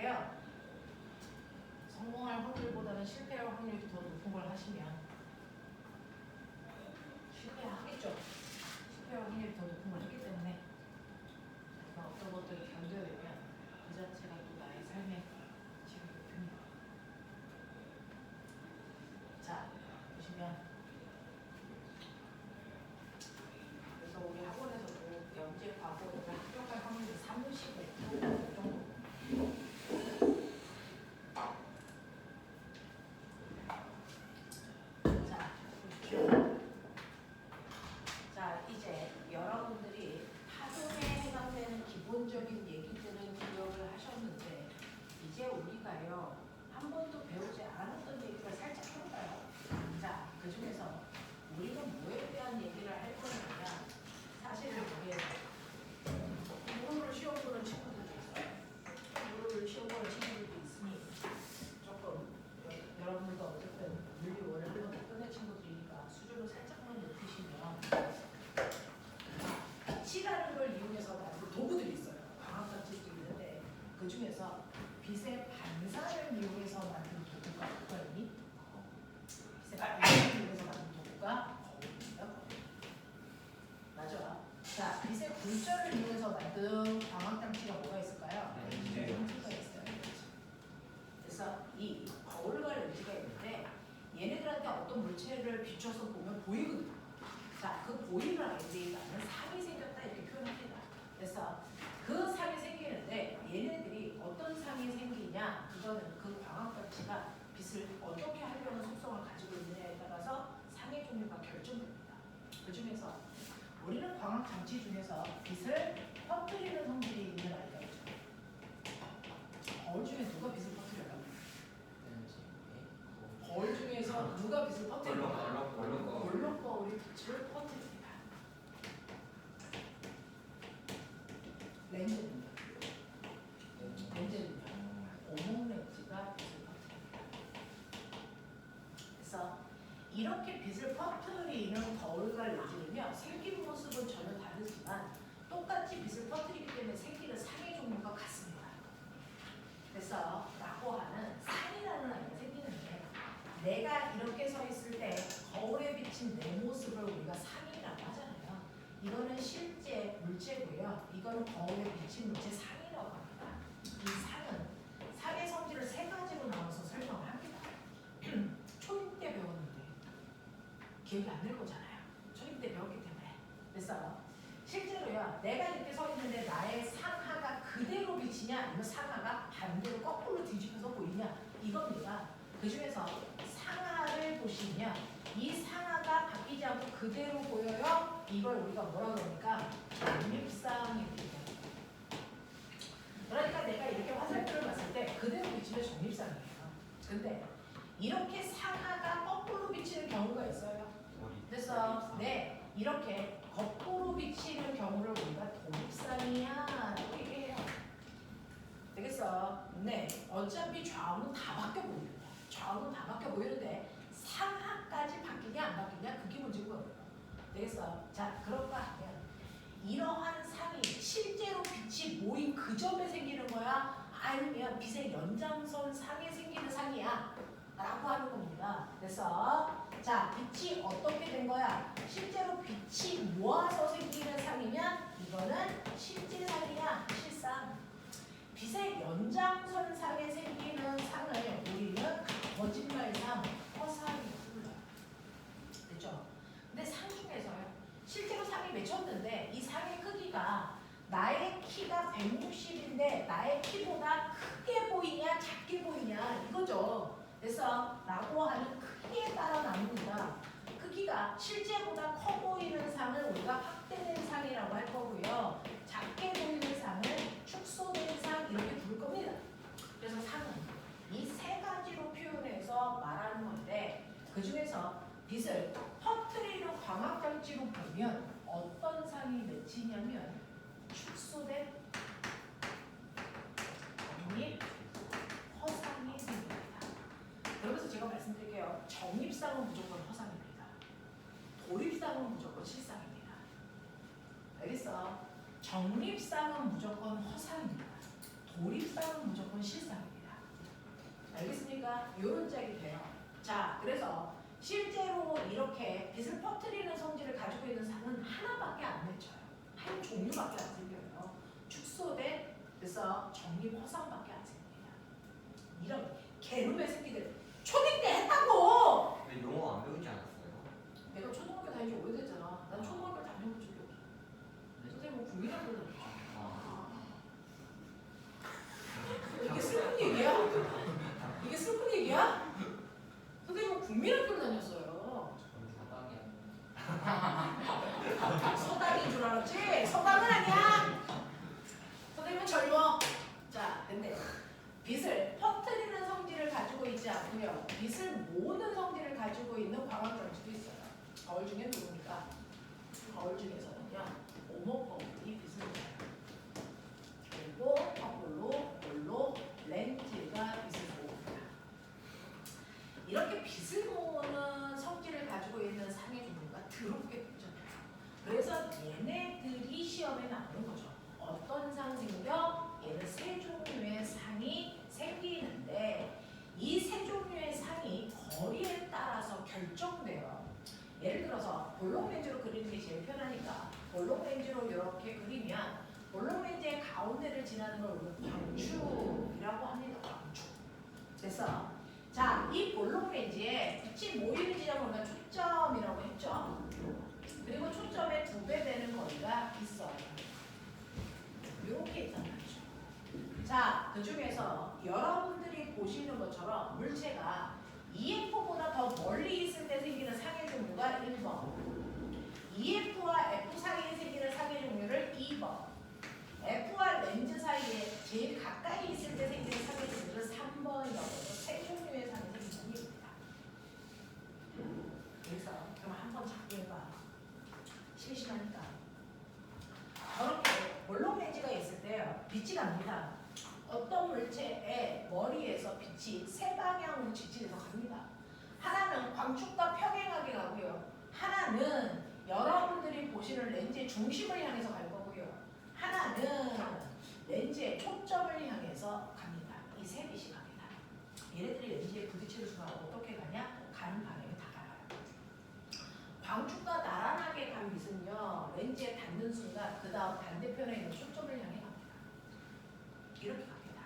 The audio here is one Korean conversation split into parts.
건데요. 성공할 확률보다는 실패할 확률이 더 높은 걸 하시면 실패하겠죠. 실패할 확률이 더 높은 걸 했기 때문에 어떤 것들을 견뎌야 되면 그 자체가 또 나의 삶의 지금 목표입니다. 자, 보시면 그래서 우리 학원에서도 연재 과거를 합격할 확률이 35% 정도. 자, 보십시오. 자, 이제 여러분들이 파동에 해당되는 기본적인 얘기들은 기억을 하셨는데 이제 우리가요 한 번도 배우지 않았던 얘기를 살짝 해볼까요? 자, 그 중에서 우리는 뭐에 대한 얘기를 할 거냐면 사실 이게 무릎을 시험 보는 친구들도 있어요. 무릎을 시험 보는 친구들도 있으니 조금 여러분들도 어쨌든 물리 원을 한 번도 끝낸 친구들이니까 수준을 살짝만 높이시면 빛이라는 걸 이용해서 만든 도구들이 있어요. 광학장치도 있는데 그 중에서 빛의 반사를 이용해서 만든 도구가 뭐가 있니? 빛의 반사를 이용해서 만든 도구가 거울입니다. 맞아. 자, 빛의 굴절을 이용해서 만든 광학장치가 뭐가 있을까요? 렌즈가 있어요. 그래서 이 거울과 렌즈가 있는데 얘네들한테 어떤 물체를 비춰서 보면 보이거든요. 자, 그 보이는 아이들이라는 상이 생겼다 이렇게 표현합니다. 그래서 그 상이 생기는데 얘네들이 어떤 상이 생기냐 이거는 그 광학장치가 빛을 어떻게 하려는 속성을 가지고 있느냐에 따라서 상의 종류가 결정됩니다. 그 중에서 우리는 광학장치 중에서 빛을 퍼뜨리는 성질이 있는 아이가 있죠. 거울 중에 누가 빛을 퍼뜨려요? 거울 중에서 누가 빛을 퍼뜨려요? 볼록-거울이 빛을 퍼뜨립니다. 렌즈는요? 오목 렌즈가 빛을 퍼뜨립니다. 그래서 이렇게 빛을 퍼뜨리는 거울과 렌즈는요 생긴 모습은 전혀 다르지만 똑같이 빛을 퍼뜨리기 때문에 생기는 상의 종류가 같습니다. 그래서 라고 하는 상이라는 아이가 생기는데 내가 이렇게 서 있을 때 거울에 비친 내 모습을 우리가 상이라고 하잖아요. 이거는 실제 물체고요. 이거는 거울에 비친 물체 상이라고 합니다. 이 상은 상의 성질을 세 가지로 나눠서 설명을 합니다. 초임 때 배웠는데 기억이 안 날 거잖아요. 초임 때 배웠기 때문에. 그래서 실제로요. 내가 이렇게 서 있는데 나의 상하가 그대로 비치냐 아니면 상하가 반대로 거꾸로 뒤집혀서 보이냐 이겁니다. 그 중에서 상하를 보시면 이 상하가 바뀌지 않고 그대로 보여요. 이걸 우리가 뭐라 그러니까 정립상입니다. 그러니까 내가 이렇게 화살표를 봤을 때 그대로 비치면 정립상이에요. 근데 이렇게 상하가 거꾸로 비치는 경우가 있어요. 그래서 네, 이렇게 거꾸로 비치는 경우를 우리가 도립상이야 라고 얘기해요. 되겠어? 네, 어차피 좌우는 다 바뀌어 보이는데 좌우는 다 바뀌어 보이는데 상하까지 바뀌냐 안 바뀌냐 그게 문제인 거예요. 되겠어? 자, 그런가 하면 이러한 상이 실제로 빛이 모인 그 점에 생기는 거야? 아니면 빛의 연장선 상에 생기는 상이야? 라고 하는 겁니다. 그래서 자, 빛이 어떻게 된 거야? 실제로 빛이 모아서 생기는 상이면 이거는 실제상이야, 실상. 빛의 연장선 상에 생기는 상을 우리는 거짓말상, 허상이라고 불러요. 됐죠? 근데 상 중에서요. 실제로 상이 맺혔는데 이 상의 크기가 나의 키가 160인데 나의 키보다 크게 보이냐 작게 보이냐 이거죠. 그래서 라고 하는 크기에 따라 나눕니다. 크기가 실제보다 커 보이는 상을 우리가 확대된 상이라고 할 거고요. 작게 보이는 상을 축소된 상 이렇게 부를 겁니다. 그래서 상은 이 세 가지로 표현해서 말하는 건데 그 중에서 빛을 퍼뜨리는 광학장치로 보면 어떤 상이 맺히냐면 축소된 정립 허상이 생깁니다. 그러면서 제가 말씀드릴게요. 정립상은 무조건 허상입니다. 도립상은 무조건 실상입니다. 알겠어? 정립상은 무조건 허상입니다. 도립상은 무조건 실상입니다. 알겠습니까? 요런 짝이 돼요. 자, 그래서 실제로 이렇게 빛을 퍼뜨리는 성질을 가지고 있는 상은 하나밖에 안 맺혀요. 한 종류밖에 안 생겨요. 축소된 그래서 정립 허상밖에 안 생깁니다. 이런 개놈의 새끼들 초딩 때 했다고. 근데 영어 안 배우지 않았어요? 내가 초등학교 다닌 지 오래됐잖아. 난 초등학교 다녀본 적이 없어. 선생님은 국민학교 다녔어. 이게 슬픈 얘기야? 이게 슬픈 얘기야? 선생님은 국민학교를 다녔어요. 서당인 줄 알았지? 서당은 아니야. 선생님은 젊어. 자, 근데 빛을 퍼뜨리는 성질을 가지고 있지 않고요. 빛을 모으는 성질을 가지고 있는 광학장치도 있어요. 거울 중에 누굽니까? 거울 중에서는요. 오목거울이 빛을 모아요. 그리고 거꾸로 볼로 렌즈가 빛을 모읍니다. 이렇게 빛을 모으는 성질을 가지고 있는 상의 종류가 더럽게 복잡해요. 그래서 얘네들이 시험에 나오는 거죠. 어떤 상 생겨? 얘는 세 종류의 상이 생기는데 이 세 종류의 상이 거리에 따라서 결정돼요. 예를 들어서 볼록 렌즈로 그리는 게 제일 편하니까 볼록 렌즈로 이렇게 그리면 볼록 렌즈의 가운데를 지나는 걸 우리가 광축이라고 합니다. 광축. 그래서 자, 이 볼록 렌즈에 빛이 모이는 지점을 우리가 초점이라고 했죠. 그리고 초점의 2배 되는 거리가 있어요. 이렇게 있단 말이죠. 자, 그 중에서 여러분들이 보시는 것처럼 물체가 EF보다 더 멀리 있을 때 생기는 상의 종류가 1번, EF와 F 사이에 생기는 상의 종류를 2번, F와 렌즈 사이에 제일 가까이 있을 때 생기는 상의 종류를 3번이라고 해서 세 종류의 상의 종류입니다. 그래서 그럼 한번 잡고 해봐. 심심하니까. 저렇게 볼록 렌즈가 있을 때요. 빛이 납니다. 어떤 물체의 머리에서 빛이 세 방향으로 직진해서 갑니다. 하나는 광축과 평행하게 가고요. 하나는 여러분들이 보시는 렌즈의 중심을 향해서 갈 거고요. 하나는 렌즈의 초점을 향해서 갑니다. 이 세 빛이 갑니다. 얘네들이 렌즈에 부딪히는 순간 어떻게 가냐? 가는 방향이 다 달라요. 광축과 나란하게 간 빛은요. 렌즈에 닿는 순간 그 다음 반대편에 있는 초점을 향해 갑니다. 이렇게 갑니다.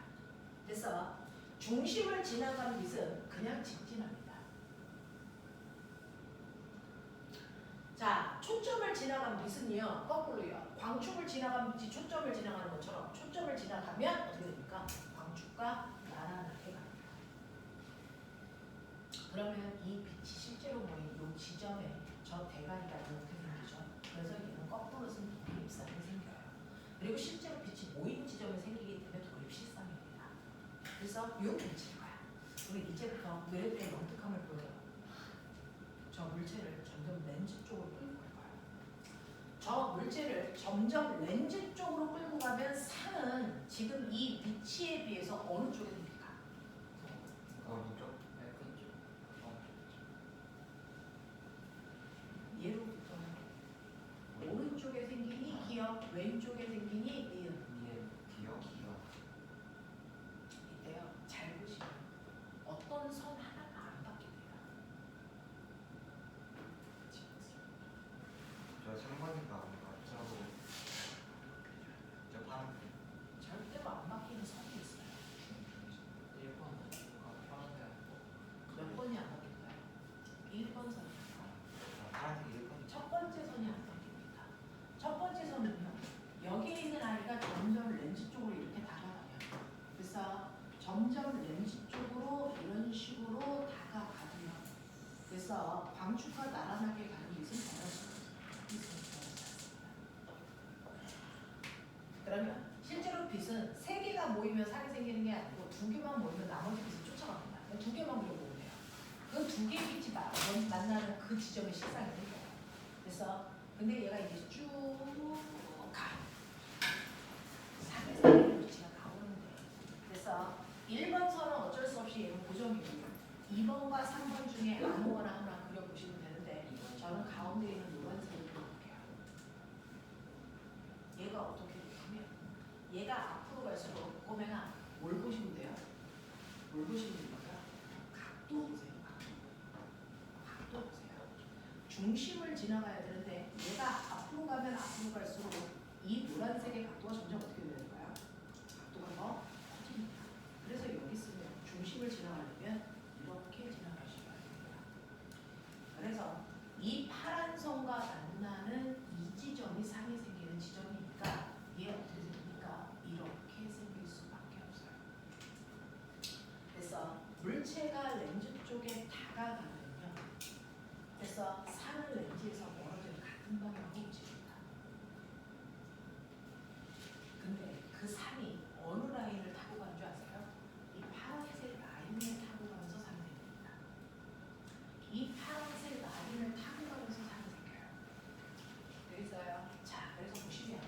그래서 중심을 지나간 빛은 그냥 직진합니다. 자, 초점을 지나간 빛은요. 거꾸로요. 광축을 지나간 빛이 초점을 지나가는 것처럼 초점을 지나가면 어떻게 됩니까? 광축과 나란하게 갑니다. 그러면 이 빛이 실제로 모인 이 지점에 저 대가리가 이렇게 생기죠. 그래서 얘는 거꾸로 쓴 도립상이 생겨요. 그리고 실제로 빛이 모인 지점에 생기기 때문에 도립실상입니다. 그래서 이렇게 미칠 거야. 우리 이제부터 뇌의 영특함을 보여요. 저 물체를 점점 렌즈 쪽으로 끌고 갈 거야. 저 물체를 점점 렌즈 쪽으로 끌고 가면 상은 지금 이 빛에 비해서 어느 쪽에 됩니까? 어디 쪽? 예로부터 오른쪽에 생기니 기억, 왼쪽에 생기니 니은. 기억? 이때요. 잘 보시면 어떤 선 하나가 안 바뀝니다. 저 3번인가 뭔가 저 파란색. 절대로 안 바뀌는 선이 있어요. 1번 몇 번이 안 바뀔까요? 1번 선입니다. 파란색 1번. 첫 번째 선이 안 바뀝니다. 첫 번째 선은요. 여기에 있는 아이가 점점 렌즈 쪽으로 이렇게 다가가요. 그래서 점점 렌즈 쪽으로 이런 식으로 다가가고요. 그래서 광축과 나란하게 가는 빛은 변하지 않습니다. 그러면 실제로 빛은 세 개가 모이면 상이 생기는 게 아니고 두 개만 모이면 나머지 빛을 쫓아갑니다. 두 개만 그려보면 돼요. 그 두 개의 빛이 만나는 그 지점의 실상이 생겨요. 그래서 근데 얘가 이제 쭉 가. 상의 빛이가 나오는데 그래서 1번 선은 어쩔 수 없이 얘는 고정이고 2번과 3번 중에 아무거나 하나 그려보시면 되는데 저는 가운데 있는 노란색을 그려볼게요. 얘가 어떻게 되냐면 얘가 앞으로 갈수록 꼬맹아 보시면 됩니까? 각도 보세요. 각도 보세요. 중심을 지나가야 되는데 얘가 앞으로 가면 앞으로 갈수록 이 노란색의 각도가 점점 어떻게 되는가요? 각도가 더 커집니다. 그래서 여기 쓰면 중심을 지나가려면 이렇게 지나가셔야 됩니다. 그래서 이 파란 선과 만나는 이 지점이 상이 생기는 지점이니까 얘 어떻게 생깁니까? 이렇게 생길 수밖에 없어요. 그래서 물체가 렌즈 쪽에 다가가면요. 그래서 상은 렌즈에서 멀어져요. 같은 방향으로 움직입니다. 근데 그 상이 어느 라인을 타고 가는 줄 아세요? 이 파란색 라인을 타고 가면서 상이 생깁니다. 이 파란색 라인을 타고 가면서 상이 생겨요. 되겠어요? 자, 그래서 보시면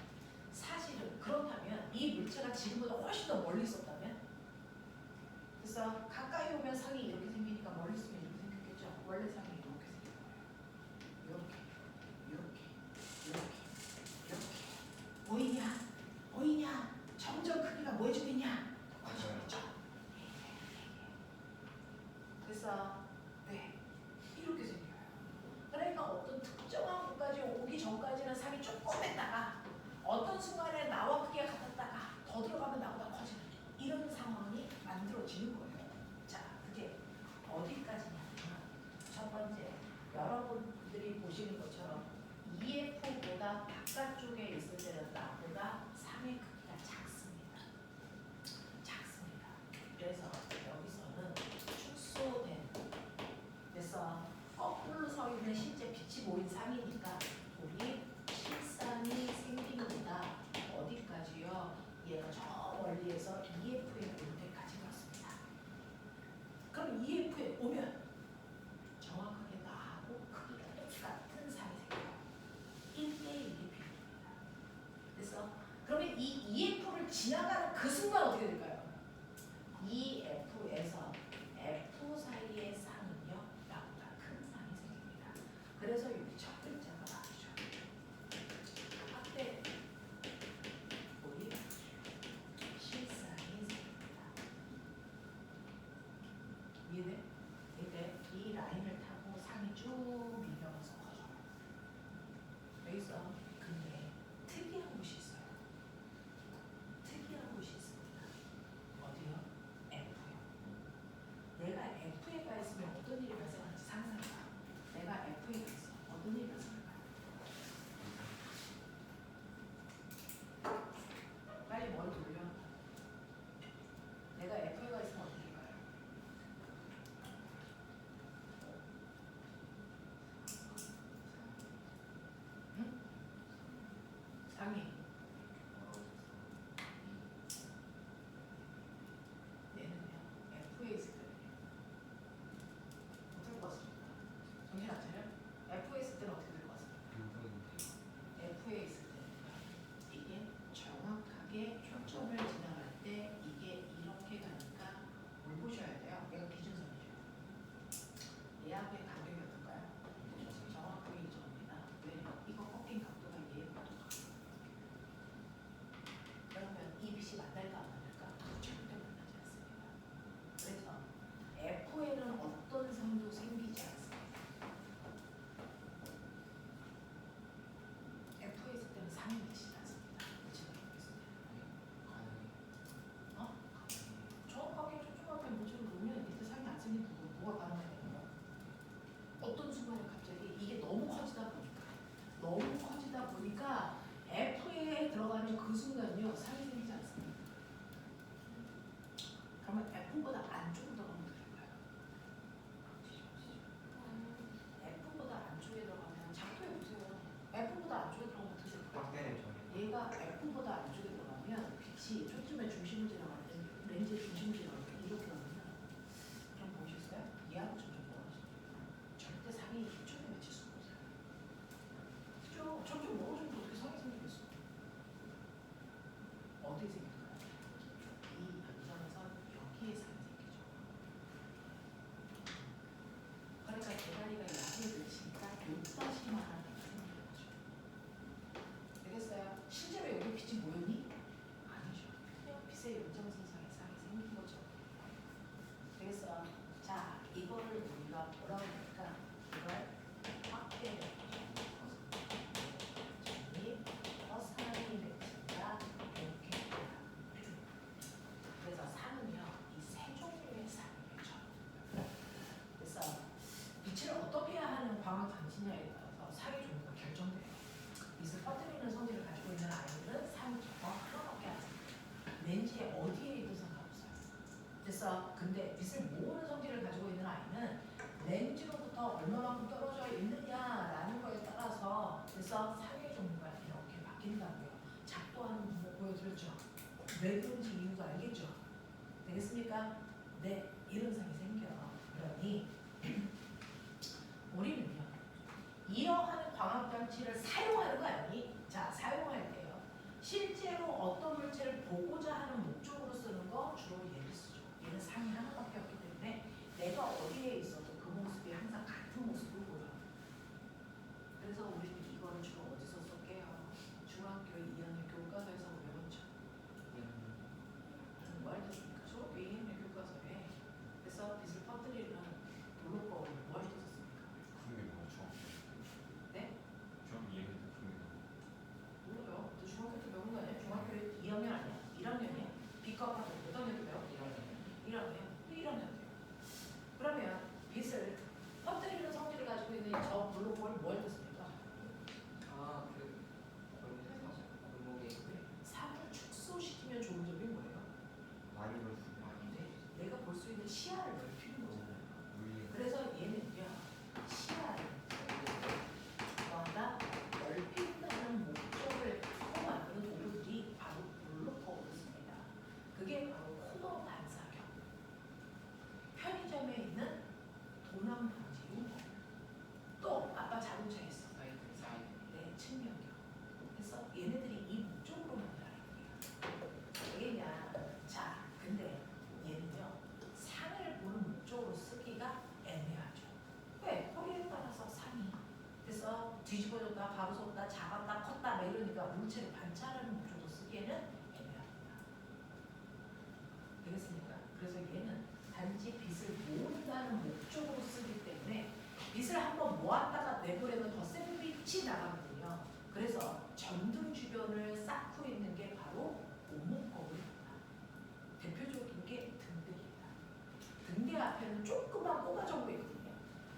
사실은 그렇다면 이 물체가 지금보다 훨씬 더 멀리 있었다면 그래서 가까이 오면 상이 이렇게 생기니까 멀리 있으면 이렇게 생겼겠죠. 원래 상이 이렇게 생긴 거예요. 이렇게 보이냐? 보이냐? 점점 크기가 뭐해지고 있냐? 맞아요. 그래서 네 이렇게 생겨요. 그러니까 어떤 특정한 곳까지 오기 전까지는 상이 조그맸다가 어떤 순간에 나와 크기가 같았다가 더 들어가면 나보다 커지는 이런 상황이 만들어지는 거예요. 자, 그게 어디까지냐면 첫 번째 여러분들이 보시는 것처럼 EF보다 바깥쪽에 있을 때는 나보다 상의 크기가 작습니다. 작습니다. 그래서 여기서는 축소된 그래서 거꾸로 서 있는 실제 빛이 보인 상이니까 우리 실상이 생깁니다. 어디까지요? 얘가 저 멀리에서 EF에 올 때까지 갔습니다. 그럼 EF에 오면 정확하게 나하고 크기가 똑같은 상이 생겨요. 1대1이 비례입니다. 그래서 그러면 이 EF를 지나가는 그 순간 어떻게 될까요? EF에서 F 사이의 상은요 나보다 큰 상이 생깁니다. 그래서 여기 첫 글자가 나오죠. 확대 우리 실상이 생깁니다. 이해돼? 이때 이 라인을 타고 상이 쭉 밀려가서 커져요. 여기서 근데 특이한 곳이 있어요. 특이한 곳이 있습니다. 어디요? F요. 내가 F에 가 있으면 어떤 일이 발생할지 상상해봐. 내가 F에 가 있어. 어떤 일이 발생할까요? 빨리 머리 돌려. 내가 F에 가 있으면 어떻게 될까요? 응? 상이 얘는요 F에 있을 때는요 어떻게 될 것 같습니까? 정신 안 차려? F에 있을 때는 어떻게 될 것 같습니까? F에 있을 때는요 이게 정확하게 초점을 지나갈 때 이게 이렇게 가니까 뭘 보셔야 돼요? 얘가 기준선이죠. 얘하고의 간격이 어떨까요? 정확하게 이점입니다. 왜? 이거 꺾인 각도가 얘의 각도가 그러면 이 빛이 만날까 안 만날까? 절대 만나지 않습니다. 그래서 F에는 어떤 상도 생기지 않습니다. F에 있을 때는 상이 미치지 않습니다. 지금 있을 때는 어? 정확하게 초점하게 모처럼 놓으면 이때 상이 안 생긴 부분 뭐가 가능해요? 어떤 순간에 갑자기 이게 너무 커지다 보니까 F에 들어가는 그 순간요 상이 생기지 않습니다. 그러면 F보다 안쪽으로 들어가면 어떻게 될까요? F보다 안쪽에 들어가면 작도해 보세요. F보다 안쪽에 들어가면 어떻게 될까요? 확대를 정해. 얘가 F보다 안쪽에 들어가면 빛이 초점의 중심을 지나갈 때 렌즈의 중심을 지나갈 때 이렇게 가면 그럼 보셨어요? 얘하고 점점 멀어져요. 절대 상이 초점에 맞출 수가 없어요. 그죠? 점점 멀어지면 어떻게 상이 생기겠어? 어디에 생길까요? 이 연장선 여기에 상이 생기죠. 그러니까 대가리가 야구해지니까 요다시만한 데가 생기는 거죠. 되겠어요? 실제로 여기 빛이 모였니? 아니죠. 그냥 빛의 연장선 근데 빛을 모으는 성질을 가지고 있는 아이는 렌즈로부터 얼마만큼 떨어져 있느냐라는 거에 따라서 그래서 상해 종류가 이렇게 바뀐다고요. 작동하는 방법 보여드렸죠. 왜 그런지 이유가 알겠죠? 되겠습니까? 네, 이런 상이 생겨. 그러니 우리는요 이러한 광학 장치를 사용하는 거 아니? 자, 사용할 때요. 실제로 어떤 물체를 보고자 하는 목적으로 쓰는 거 주로 얘를 쓰죠. 얘는 상이 하나밖에 없기 때문에 내가 어디에 있어도 그 모습이 항상 같은 모습을 보여. 그래서 우리는 이거를 주로 어디서 쓸게요? 중학교 2학년 교과서에서 배웠죠. 뭐 알겠습니까? 중학교 2학년 교과서에 그래서 빛을 퍼뜨리는 블록버를 뭐 알겠습니까? 그게 뭐죠? 네? 좀 이해해도 그게 몰라요. 너 중학교 때 배운 거 아니야? 중학교 2학년 아니야? 1학년이야? 빛과 파도 몇 학년 때 배워? 1학년. 1학년 때요. 그러면 빛을 퍼뜨리는 성질을 가지고 있는 저 블록볼을 뭐 했습니까? 아그 골목에 상을 축소시키면 좋은 점이 뭐예요? 많이 볼 수 있는 네, 내가 볼 수 있는 시야를 넓히는 거잖아요. 물리 그래서 얘는요 시야를 더하다 넓힌다는 목적을 갖고 만드는 도구들이 바로 블록버였습니다. 그게 바로 코너 반사경, 편의점에 있는 도난 방지 용법, 또 아빠 자동차에 있어. 네, 측면경. 그래서 얘네들이 이 목적으로 만들어야 돼요. 왜냐? 자, 근데 얘는요 상을 보는 목적으로 쓰기가 애매하죠. 왜? 거리에 따라서 상이 그래서 뒤집어졌다, 바로 섰다, 작았다, 컸다 막 이러니까 물체를 관찰하는 목적으로 쓰기에는 애매합니다. 되겠습니까? 그래서 얘는 단지 빛을 모은다는 목적으로 쓰기 때문에 빛을 한번 모았다가 내보내면 더 센 빛이 나가거든요. 그래서 전등 주변을 쌓고 있는 게 바로 오목거울입니다. 대표적인 게 등대입니다. 등대 앞에는 조그만 꼬마 정도 있거든요.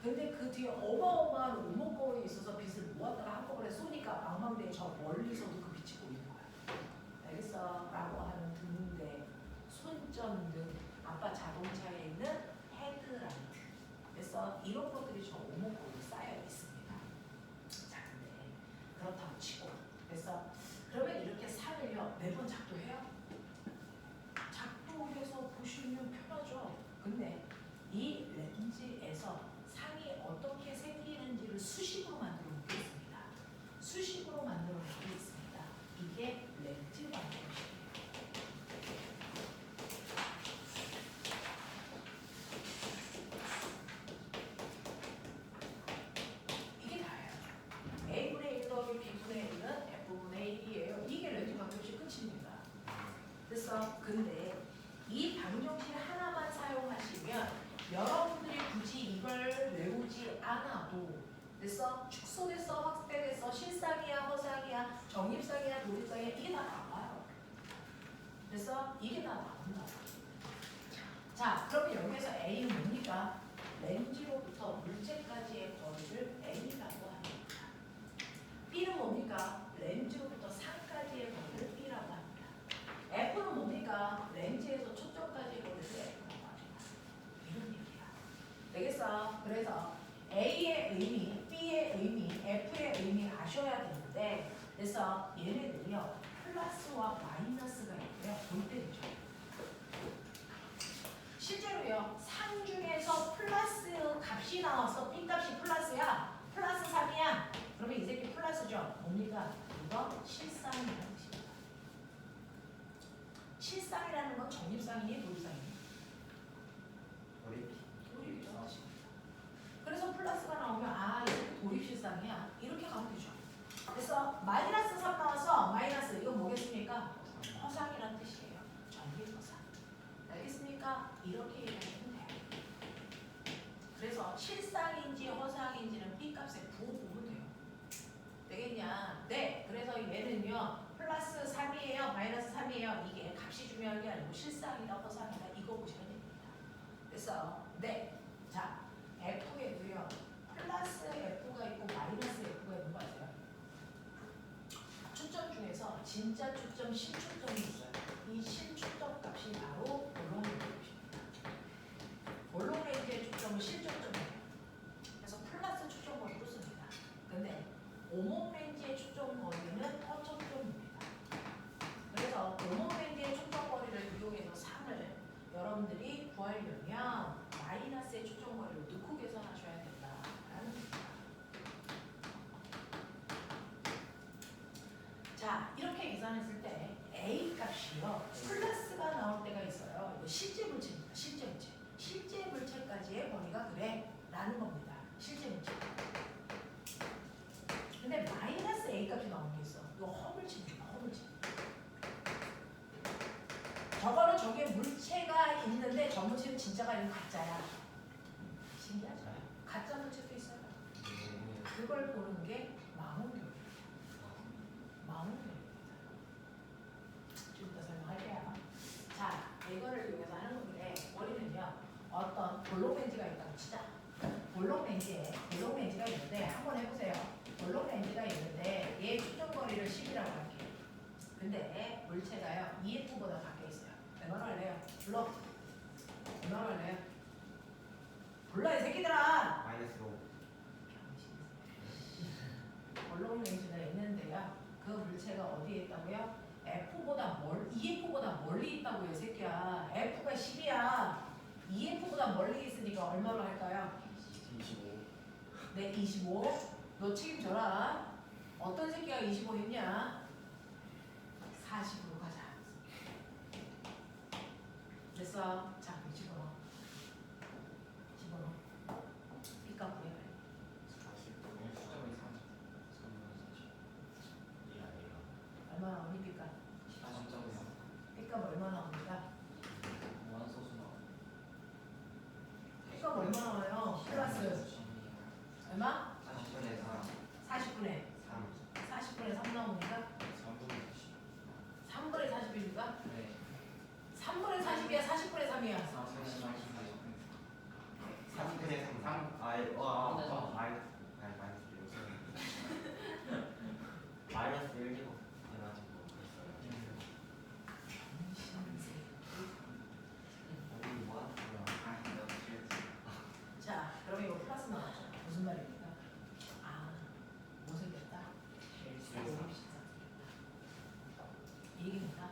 근데 그 뒤에 어마어마한 오목거울이 있어서 빛을 모았다가 한꺼번에 쏘니까 망망대해 저 멀리서도 그 빛이 보이는 거예요. 알겠어? 라고 하는 등대, 손전등, 아빠 자동차에 있는 헤드라이트. 그래서 이런 것들이 저 오목거울에 쌓여 있습니다. 자, 근데 그렇다고 치고 그래서 그러면 이렇게 상을요 매번 작도해요? 작도해서 보시면 편하죠. 근데 이 렌즈에서 상이 어떻게 생기는지를 수식으로 만들어 놓겠습니다. 수식으로 만들어 놓겠습니다. 이게 렌즈 방정식이에요. 이게 다예요. A분의 1 더하기 B분의 1은 F분의 1이에요. 이게 렌즈 방정식 끝입니다. 그래서 근데 이 방정식 하나만 사용하시면 여러분들이 굳이 이걸 외우지 않아도 그래서 축소됐어, 확대됐어, 실상이야, 허상이야, 정립상이야, 도립상이야 이게 다 나와요. 그래서 이게 다 나온다. 자, 그러면 여기에서 A는 뭡니까? 렌즈로부터 물체까지의 거리를 A라고 합니다. B는 뭡니까? 렌즈로부터 상까지의 거리를 B라고 합니다. F는 뭡니까? 렌즈에서 초점까지의 거리를 F라고 합니다. 이런 얘기야. 되겠어? 그래서 A의 의미, B의 의미, F의 의미 아셔야 되는데 그래서 얘네들이요 플러스와 마이너스가 있고요. 볼때죠. 실제로요 상 중에서 플러스 값이 나와서 B 값이 플러스야. 플러스 3이야. 그러면 이 새끼 플러스죠. 뭡니까? 이거 실상이라는 뜻입니다. 실상이라는 건 정립상이니 도립상이니? 도립이라는 뜻입니다. 그래서 플러스가 나오면 아 이게 도립실상이야. 이렇게 가면 되죠. 그래서 마이너스 3 나와서 마이너스 이거 뭐겠습니까? 허상이라는 뜻이에요. 정립허상. 알겠습니까? 이렇게 얘기하면 돼요. 그래서 실상인지 허상인지는 B값에 부어보면 돼요. 되겠냐? 네. 그래서 얘는요. 플러스 3이에요. 마이너스 3이에요. 이게 값이 중요한 게 아니고 실상이다 허상이다 이거 보시면 됩니다. 그래서 네. 자, F에도요. 플러스 F가 있고 마이너스 F가 있는 거 아세요? 초점 중에서 진짜 초점, 실초점이 있어요. 이 실초점 값이 바로 이런 것입니다. 초점거리는 허초점입니다. 그래서 골목밴드의 초점거리를 이용해서 상을 여러분들이 구하려면 마이너스의 초점거리를 넣고 계산하셔야 된다라는 겁니다. 자, 이렇게 계산했을 때 A 값이요 플러스가 나올 때가 있어요. 이거 실제 물체입니다. 실제 물체. 실제 물체까지의 거리가 그래 라는 겁니다. 실제 물체. 근데 마이너스 A 값이 나오는 게 있어. 이거 허물체입니다. 허물체. 저거는 저게 물체가 있는데 저 물체는 진짜가 아니고 가짜야. 신기하죠? 가짜 물체도 있어요. 그걸 보는 게 망원경입니다. 망원경입니다. 좀 이따 설명할게요. 자, 이거를 이용해서 하는 건데 머리는요. 어떤 볼록렌즈가 있다고 치자. 볼록렌즈가 있는데 한번 해보세요. 볼록렌즈가 있는데 얘 초점거리를 10이라고 할게요. 근데 물체가요 2F보다 밖에 있어요. 얼마나 할래요? 불러. 얼마나 할래요? 불러 이 새끼들아. 마이너스 5. 볼록렌즈가 있는데요. 그 물체가 어디에 있다고요? F보다 2F보다 멀리 있다고요, 새끼야. F가 10이야. 2F보다 멀리 있으니까 얼마로 할까요? 25. 네, 25. 너 책임져라. 어떤 새끼가 25 했냐? 40으로 가자. 됐어. 자, 집어넣어. 집어넣어. B값 구해봐. 40. 얼마 나오니 B값? 40점이요. B값 얼마 나옵니까? 원소수 나와요. B값 얼마 나와요? 플러스 얼마? 40분의 4. 40분의 3. 40분의 3 나오니까 3분의 40이니까 네. 3분의 40이야 40분의 3이야 3분의 3. 3. 마이너스 1 제곱 해가지고 아니 뭐 하는 거야? 자 그러면 이거 플러스 나왔죠 무슨 말입니까? 아 못생겼다 이 얘기입니다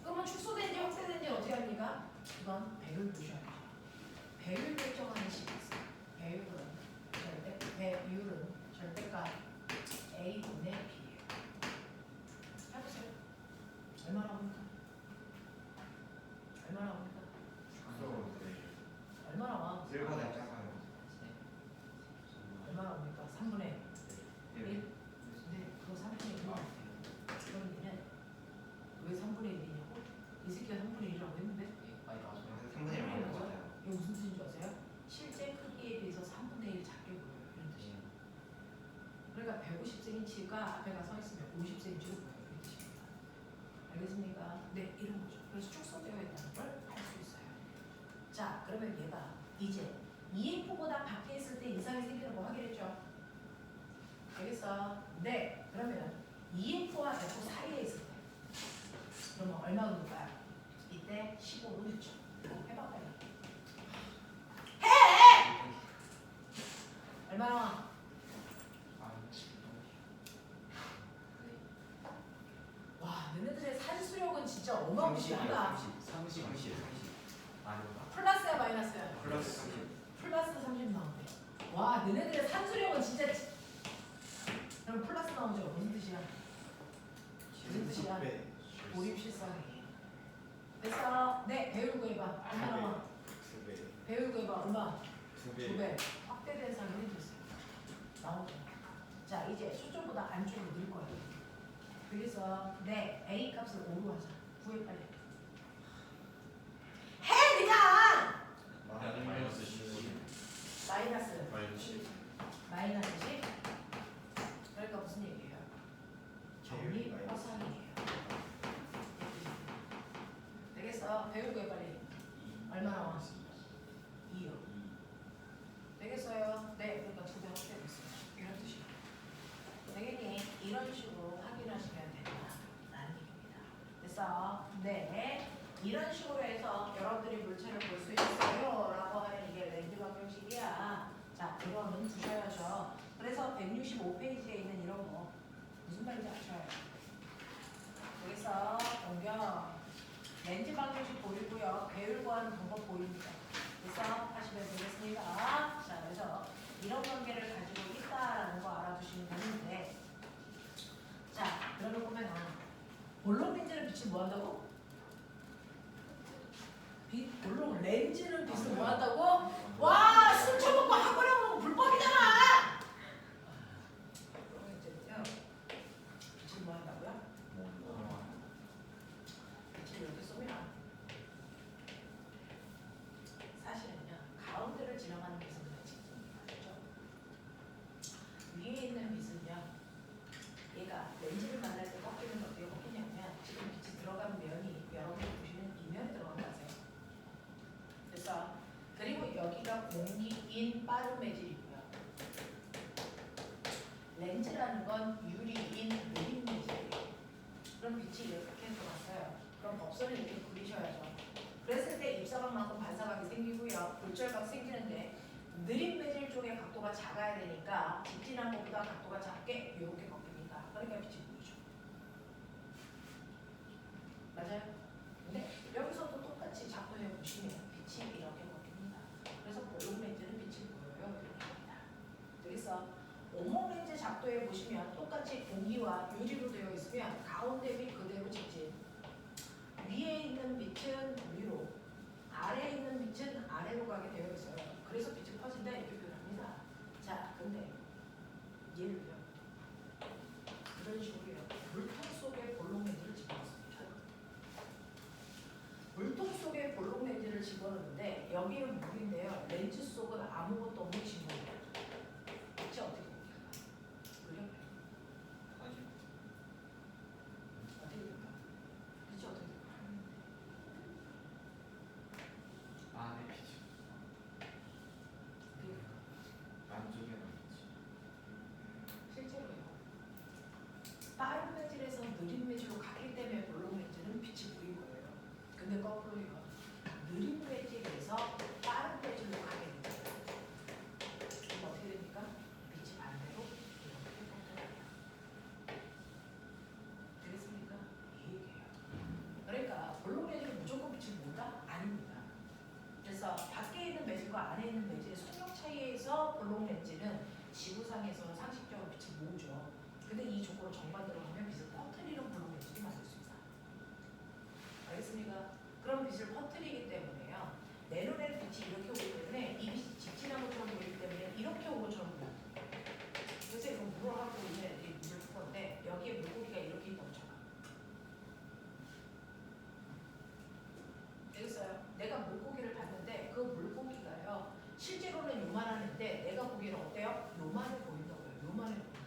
그러면 축소된지 확대된지 어떻게 합니까? 이건 배율 보셔야죠 배율 결정하는 식이 있어요 배율은 절대값 A분의 B예요 해보세요 얼마나 옵니까? 얼마나 옵니까? 얼마나 와? 1보다 작아요. 얼마나 옵니까? 3분의 1? 1. 네, 그거 3분의 1. 그럼 얘는 왜 3분의 1이냐고? 이 새끼가 3분의 1이라고 했는데? 많이 나와요. 3분의 1 맞는 거 같아요. 이거 무슨 뜻인 줄 아세요? 실제 크기에 비해서 3분의 1 작게 보여요. 이런 뜻이에요. 그러니까 150cm가 앞에가 서 있으면 50cm로 보여요. 이런 뜻입니다. 알겠습니까? 네, 이런 거죠. 그래서 축소되어 있다는 걸 알 수 있어요. 자, 그러면 얘가 이제 EF보다 밖에 있을 때 이상이 생기는 거 확인했죠? 알겠어? 네, 그러면 EF와 F 사이에 있을 때 그러면 얼마 오를까요? 이때 15로 넣죠. 해봐 빨리. 해! 얼마 나와? 와, 너네들의 산수력은 진짜 어마무시하다. 30. 아닌가? 플러스야 마이너스야? 플러스 30. 플러스 30 나오네. 와, 너네들의 산수력은 진짜 그럼 플러스 나오죠? 무슨 뜻이야? 무슨 뜻이야? 고립 실상이. 됐어. 네, 배율 구해봐. 얼마 나와? 2배. 배율 구해봐. 얼마? 2배. 2배. 확대된 상이 해주세요. 나오죠. 자, 이제 수조보다 안쪽으로 넣을 거예요. 그래서 네, A 값을 5로 하자. 구해 빨리. 해 그냥! 마이너스 15. 마이너스 마이너스 10. 마이너스 10. 그러니까 무슨 얘기예요? 정리 마이너스. 허상이에요. 되겠어. 배율 구해 빨리. 얼마 나와? 2요. 되겠어요? 네, 그러니까 2배 확대됐어요. 이런 뜻이에요. 되겠니? 이런 식으로 확인하시면 된다라는 얘기입니다. 됐어? 네. 이런 식으로 해서 여러분들이 물체를 볼 수 있어요. 라고 하는 이게 렌즈 방정식이야. 자, 이거는 두셔야죠. 그래서 165페이지에 있는 이런 거 이제 맞춰요. 여기서 공격 렌즈 방정식 보이고요. 배율 구하는 방법 보입니다. 그래서 하시면 되겠습니다. 자, 그래서 이런 관계를 가지고 있다라는 거 알아두시면 되는데, 자, 그러면 보면은 볼록 렌즈는 빛을 뭐 한다고? 볼록 렌즈는 빛을 뭐 한다고? 와, 술 처먹고 학원에 오면 불법이잖아. 볼록 렌즈는요, 빛을 뭐 한다고요? 빛을 이렇게 쏘면 사실은요, 가운데를 지나가는 빛은 그냥 직진입니다. 그렇죠? 위에 있는 빛은요, 얘가 렌즈를 만날 때 꺾이는 게 어떻게 꺾이냐면, 지금 빛이 들어간 면이 여러분이 보시는 이 면에 들어간 거 아세요? 그래서 그리고 여기가 공기인 빠른 매질이고요. 렌즈라는 건 유리인 느린 매질이에요. 그럼 빛이 이렇게 들어갔어요. 그럼 법선을 이렇게 그리셔야죠. 그랬을 때 입사각만큼 반사각이 생기고요. 골절각 생기는데 느린 매질 쪽의 각도가 작아야 되니까 직진한 것보다 각도가 작게 이렇게 꺾입니다. 그러니까 빛이 보이죠. 맞아요? 근데 여기서도 똑같이 작도해 보시면 빛이 이렇게 꺾입니다. 그래서 볼록 렌즈는 빛이 보여요. 이렇게 합니다. 그래서 오목 렌즈 작도해 보시면 똑같이 공기와 유리로 되어 있으면 가운데 빛 그대로 직진. 위에 있는 빛은 위로, 아래에 있는 빛은 아래로 가게 되어 있어요. 그래서 빛이 퍼진다 이렇게 표현합니다. 자, 근데 얘를요, 이런 식으로요, 물통 속에 볼록 렌즈를 집어넣습니다. 물통 속에 볼록 렌즈를 집어넣는데 여기는 물인데요, 렌즈 속은 아무것도 없는 진물이에요. 빛이 어떻게 됩니까? 그래요? 어떻게 될까? 빛이 어떻게 될까? 안에 빛이 안쪽에는 빛이. 실제로요. 빠른 매질에서 느린 매질로 갔기 때문에 볼록 렌즈는 빛이 보인 거예요. 근데 거꾸로요. 느린 매질에서 빠른 매질로 가게 됩니다. 그럼 어떻게 됩니까? 빛이 반대로 이렇게 뻗어나요. 되겠습니까? 이 얘기예요. 그러니까 볼록 렌즈는 무조건 빛을 본다? 아닙니다. 그래서 밖에 있는 매질과 안에 있는 매질의 속력 차이에서 볼록 렌즈는 지구상에서는 상식적으로 빛을 모으죠. 근데 이 조건을 정반대로 하면 빛을 퍼뜨리는 볼록 렌즈를 만들 수 있어요. 알겠습니까? 그런 빛을 퍼뜨리기 때문에요. 내 눈에는 빛이 이렇게 오기 때문에 이 빛이 직진한 것처럼 보이기 때문에 이렇게 온 것처럼 보여요. 그래서 이거 물을 하고 있는 이 물을 푼 건데 여기에 물고기가 이렇게 있다고 쳐요. 되겠어요? 내가 물고기를 봤는데 그 물고기가요, 실제로는 요만한데 내가 보기에는 어때요? 요만해 보인다고요. 요만해 보인다고요.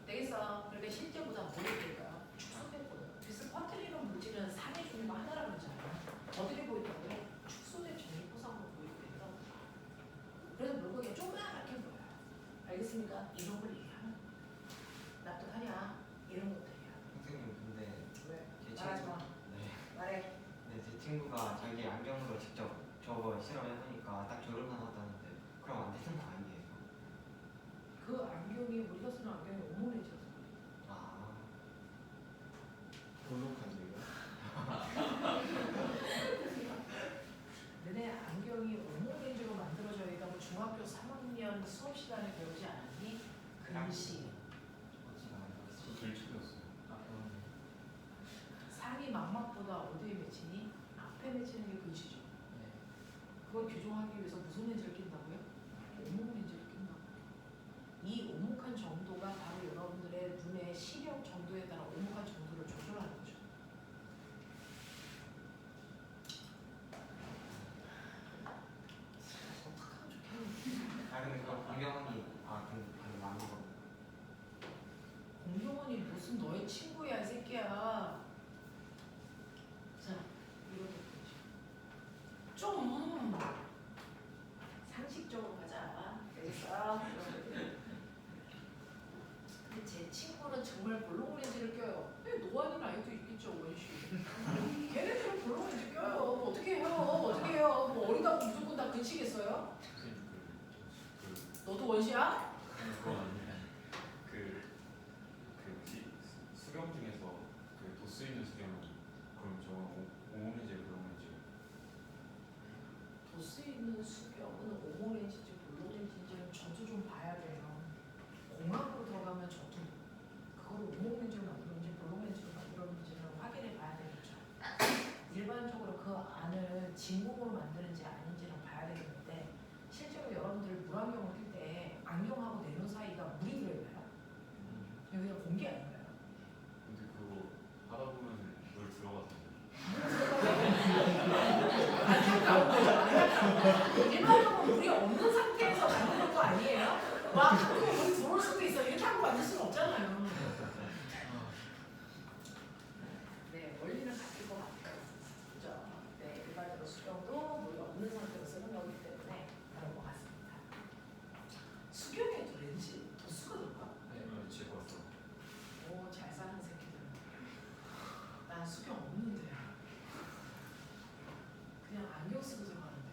되겠어? 그러니까 실제보다 뭐가 보일까요? 축소돼 보여요. 빛을 퍼뜨리는 물질은 상의 종류가 하나라고 그러잖아요. 어떻게 보인다고요? 축소된 전기포상으로 보이게 된다고. 그래서 물고기가 조그맣게 보여요. 알겠습니까? 이런 걸 얘기하는 거예요. 납득하냐? 이런 것들이야. 선생님 근데 왜? 제 말하지 마. 네. 말해. 네, 제 친구가 자기 안경으로 직접 저거 실험해보니까 딱 저럴만 하다는데 그럼 안 되는 거 아니에요? 그 안경이 우리가 쓰는 안경이 오모레지여서 그래. 아, 볼록한데요? 너네 안경이 오모레지로 만들어져 있다고 중학교 3학년 수업 시간에 배우지 않았니? 글씨. 어찌가 아니었어. 저 들추렸어요. 아, 그러네. 상이 망막보다 어디에 맺히니? 앞에 맺히는 게 글씨죠. 네. 그걸 교정하기 위해서 무슨 렌즈를 낀다고요? 오목 렌즈를 낀다고. 이 오목한 정도가 바로 여러분들의 눈의 시력 정도에 따라 오목한 정도를 조절하는 거죠. 어떡하면 좋겠는데. 아 근데 그거 공경이 근데 맞는 거. 공룡원이 무슨 너의 친구야 이 새끼야. 자, 이것도 보죠. 좀 상식적으로 가자. 알겠어? 근데 제 친구는 정말 볼록 렌즈를 껴요. 노안이 나이도 있겠죠, 원씨. 걔네들은 볼록 렌즈 껴요. 뭐 어떻게 해요? 어떻게 해요? 뭐 어리다고 무조건 다 근치겠어요? 선생님 너도 원씨야? 그거 아니에요? 그 오렌지 블루렌지. 도스에 있는 수경은 오모렌지인지 블루렌지인지는 저도 좀 봐야 돼요. 공학으로 들어가면 저도 그걸 오모렌지로 만들었는지 블루렌지로 만들었는지는 확인해 봐야 되겠죠. 일반적으로 그 안을 진공으로 만드는지 아닌지는 봐야 되겠는데 실제로 여러분들 물안경을 낄 때 안경하고 내눈 사이가 물이 들어있나요? 여기가 공기 아닌가요? 근데 그거 하다 보면 물 들어가서. 안타까운 거죠. 안타까운. 일반적으로 물이 없는 상태에서 만든 것도 아니에요. 와 가끔 물이 들어올 수도 있어. 이렇게 하고 만들 수는 없잖아요. 네, 원리는 같을 것 같아요. 그죠? 네, 일반적으로 수경도 물이 없는 상태로 쓰는 거기 때문에 그런 것 같습니다. 수경에도 렌즈 도수가 들어가? 네, 집어 왔어. 오, 잘 사는 새끼들. 난 수경 없는데. 그냥 안경 쓰고 들어가는데.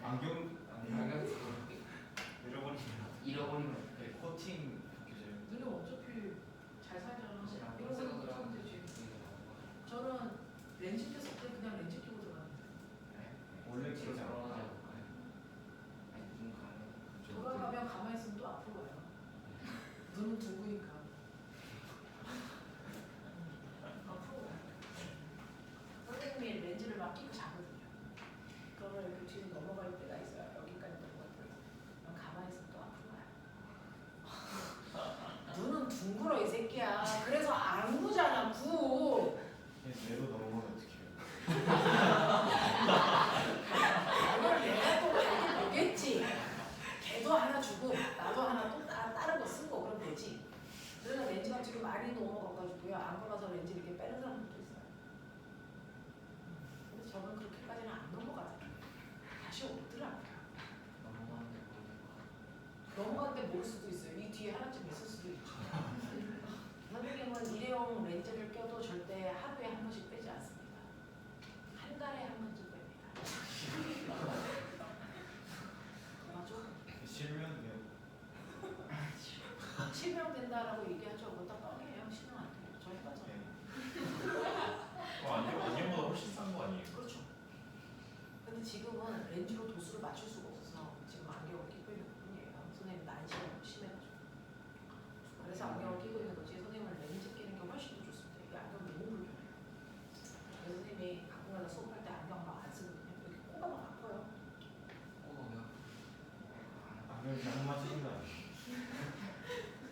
안경 잃어버리면 네, 코팅 바뀌어져요. 너는 어차피 잘 살잖아. 이런 거 입고 사면 되지. 저는 렌즈 꼈을 때 그냥 렌즈 끼고 들어가는데. 원래 그러지 않아. 돌아가면 가만히 있으면 또 앞으로 와요. 눈은 둥그니까. 앞으로 와요. 선생님이 렌즈를 막 끼고 자거든요. 그러면 이렇게 뒤로 넘어갈 때가 있어요. 여기까지 넘어갈 때가 있어요. 그럼 가만히 있으면 또 앞으로 와요. 눈은 둥글어 이 새끼야. 그래서 안 구잖아 구. 내로 넘어가면 어떡해요? 그걸 내가 또 알게 보겠지. 걔도 하나 주고 나도 하나 또 다른 거 쓰고 그러면 되지. 그래서 렌즈가 지금 많이 넘어가가지고요. 안 걸어서 렌즈 이렇게 빼는 사람들도 있어요. 근데 저는 그렇게까지는 안 넘어가잖아요. 다시 오더라고요. 넘어갔는데 모를 수도 있어요. 이 뒤에 하나쯤 있을 수도 있죠. 선생님은 일회용 렌즈를 껴도 절대 하루에 한 번씩 빼지 않습니다. 한 달에 한 번쯤 뺍니다. 맞죠? 실명이요. 실명된다라고 얘기하죠. 그거 다 뻥이에요. 실명 안 돼요. 저 해봤잖아요. 안경보다 훨씬 싼 거 아니에요? 그렇죠. 근데 지금은 렌즈로 도수를 맞출 수가 없어서 지금 안경을 끼고 있는 뿐이에요. 선생님 난시가 너무 심해가지고. 그래서 안경을 끼고 있는 거지. 선생님은 렌즈 끼는 게 훨씬 더 좋습니다. 이 안경 너무 불편해요. 그래서 선생님이 가끔가다 수업할 때 안경 막 안 쓰거든요. 여기 코가 막 아파요. 안경 잘못 맞추신 거 아니에요?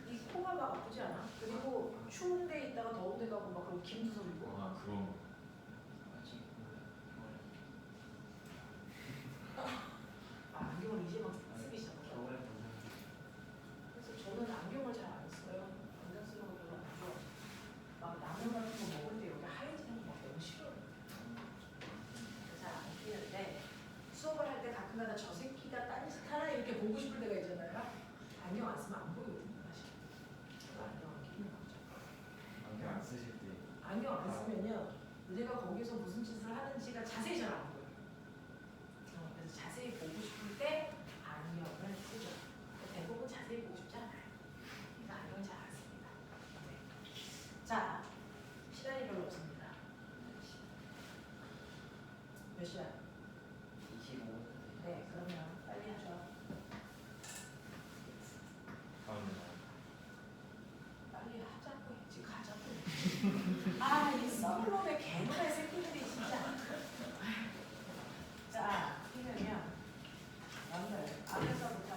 이 코가 막 아프지 않아? 그리고 추운 데 있다가 더운 데 가고 막 그럼 김도 설리고. 아, 그런 거. 안경을 이제 막 쓰기 시작해요. 그래서 저는 안경을 잘 안 써요. 안경 쓰는 거 별로 안 좋아해요. 막 라면 같은 거 먹을 때 여기 하얘지는 거 너무 싫어요. 잘 안 끼는데 수업을 할 때 가끔가다 저 새끼가 딴짓 하나 이렇게 보고 싶을 때가 있잖아요. 안경 안 쓰면 안 보이거든요, 사실. 안경을 끼는 거죠. 안경 안 쓰실 때 안경 안 쓰면요, 내가 거기서 무슨 짓을 하는지가 자세히 잘 안 보여요. 그래서 자세히 보고 싶을 때 안경을 쓰죠. 대부분 자세히 보고 싶지 않아요. 그래서 안경 잘 안 씁니다. 네. 자, 시간이 별로 없습니다. 몇 시간? 25분. 네, 그러면 빨리 하죠. 빨리 하자고 했지, 가자고. 아, 이 썸럽의 개노래 새끼들이 진짜. 자, 그러면요. 여러분들, 앞에서부터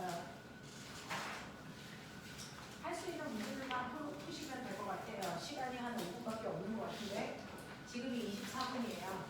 할 수 있는 문제들만 푸시면 될 것 같아요. 시간이 한 5분밖에 없는 것 같은데 지금이 24분이에요.